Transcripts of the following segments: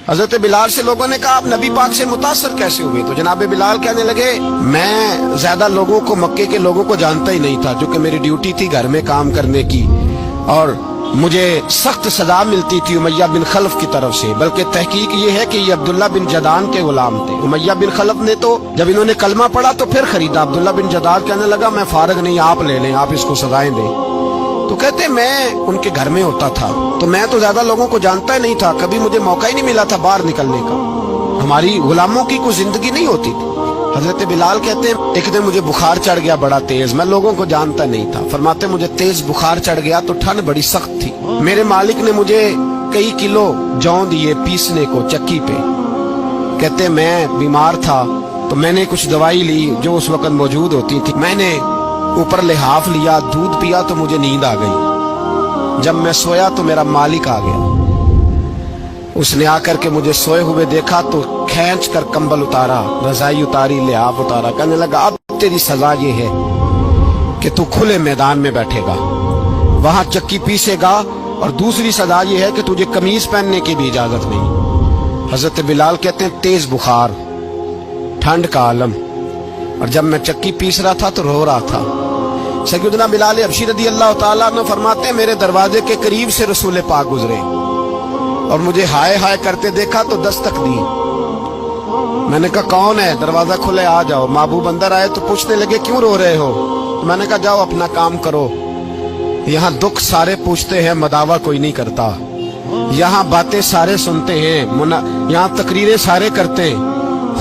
حضرت بلال سے لوگوں نے کہا آپ نبی پاک سے متاثر کیسے ہوئے؟ تو جناب بلال کہنے لگے میں زیادہ لوگوں کو، مکے کے لوگوں کو جانتا ہی نہیں تھا، جو کہ میری ڈیوٹی تھی گھر میں کام کرنے کی، اور مجھے سخت سزا ملتی تھی امیہ بن خلف کی طرف سے۔ بلکہ تحقیق یہ ہے کہ یہ عبداللہ بن جدعان کے غلام تھے۔ امیہ بن خلف نے تو جب انہوں نے کلمہ پڑھا تو پھر خریدا۔ عبداللہ بن جدعان کہنے لگا میں فارغ نہیں، آپ لے لیں، آپ اس کو سزائیں دیں۔ تو کہتے میں ان کے گھر میں ہوتا تھا، تو میں تو زیادہ لوگوں کو جانتا ہی نہیں تھا، کبھی مجھے موقع ہی نہیں ملا تھا باہر نکلنے کا، ہماری غلاموں کی کوئی زندگی نہیں ہوتی تھی۔ حضرت بلال کہتے ہیں ایک دن مجھے بخار چڑھ گیا بڑا تیز، میں لوگوں کو جانتا نہیں تھا۔ فرماتے مجھے تیز بخار چڑھ گیا تو ٹھنڈ بڑی سخت تھی، میرے مالک نے مجھے کئی کلو جوں دیے پیسنے کو چکی پہ۔ کہتے میں بیمار تھا تو میں نے کچھ دوائی لی جو اس وقت موجود ہوتی تھی، میں نے اوپر لحاف لیا، دودھ پیا تو مجھے نیند آ گئی۔ جب میں سویا تو میرا مالک آ گیا، اس نے آ کر کے مجھے سوئے ہوئے دیکھا تو کھینچ کر کمبل اتارا، رضائی اتاری، لحاف اتارا، کہنے لگا اب تیری سزا یہ ہے کہ تو کھلے میدان میں بیٹھے گا، وہاں چکی پیسے گا، اور دوسری سزا یہ ہے کہ تجھے قمیض پہننے کی بھی اجازت نہیں۔ حضرت بلال کہتے ہیں تیز بخار، ٹھنڈ کا عالم، اور جب میں چکی پیس رہا تھا تو رو رہا تھا۔ سیدنا بلال حبشی رضی اللہ تعالیٰ عنہ فرماتے ہیں میرے دروازے کے قریب سے رسول پاک گزرے اور مجھے ہائے ہائے کرتے دیکھا تو دستک دی۔ میں نے کہا کون ہے؟ دروازہ کھلے آ جاؤ۔ محبوب اندر آئے تو پوچھنے لگے کیوں رو رہے ہو؟ تو میں نے کہا جاؤ اپنا کام کرو، یہاں دکھ سارے پوچھتے ہیں، مداوا کوئی نہیں کرتا، یہاں باتیں سارے سنتے ہیں، یہاں تقریریں سارے کرتے ہیں،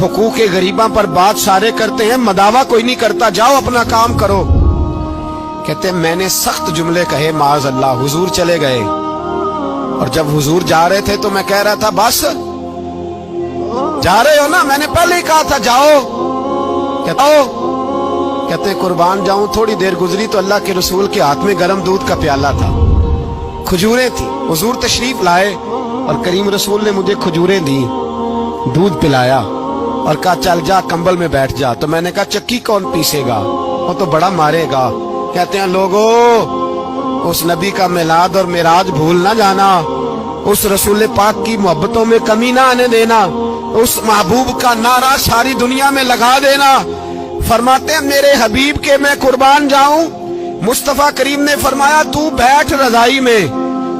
حقوق غریباں پر بات سارے کرتے ہیں، مداوا کوئی نہیں کرتا، جاؤ اپنا کام کرو۔ کہتے ہیں میں نے سخت جملے کہے معاذ اللہ، حضور چلے گئے، اور جب حضور جا رہے تھے تو میں کہہ رہا تھا بس جا رہے ہو نا، میں نے پہلے ہی کہا تھا جاؤ۔ کہتے قربان جاؤں، تھوڑی دیر گزری تو اللہ کے رسول کے ہاتھ میں گرم دودھ کا پیالہ تھا، کھجوریں تھی، حضور تشریف لائے اور کریم رسول نے مجھے کھجوریں دی، دودھ پلایا اور کہا چل جا کمبل میں بیٹھ جا۔ تو میں نے کہا چکی کون پیسے گا؟ وہ تو بڑا مارے گا۔ کہتے ہیں لوگو اس نبی کا میلاد اور معراج بھول نہ جانا، اس رسول پاک کی محبتوں میں کمی نہ آنے دینا، اس محبوب کا نعرہ ساری دنیا میں لگا دینا۔ فرماتے ہیں میرے حبیب کے میں قربان جاؤں، مصطفیٰ کریم نے فرمایا تو بیٹھ رضائی میں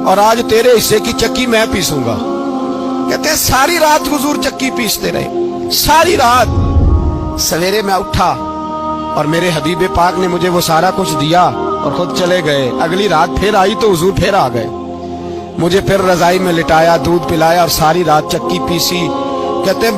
اور آج تیرے حصے کی چکی میں پیسوں گا۔ کہتے ہیں ساری رات حضور چکی پیستے رہے، ساری رات۔ سویرے میں اٹھا اور میرے حبیب پاک نے مجھے وہ سارا کچھ دیا اور خود چلے گئے۔ اگلی رات پھر آئی تو حضور پھر آ گئے، مجھے پھر رضائی میں لٹایا، دودھ پلایا اور ساری رات چکی پیسی۔ کہتے ہیں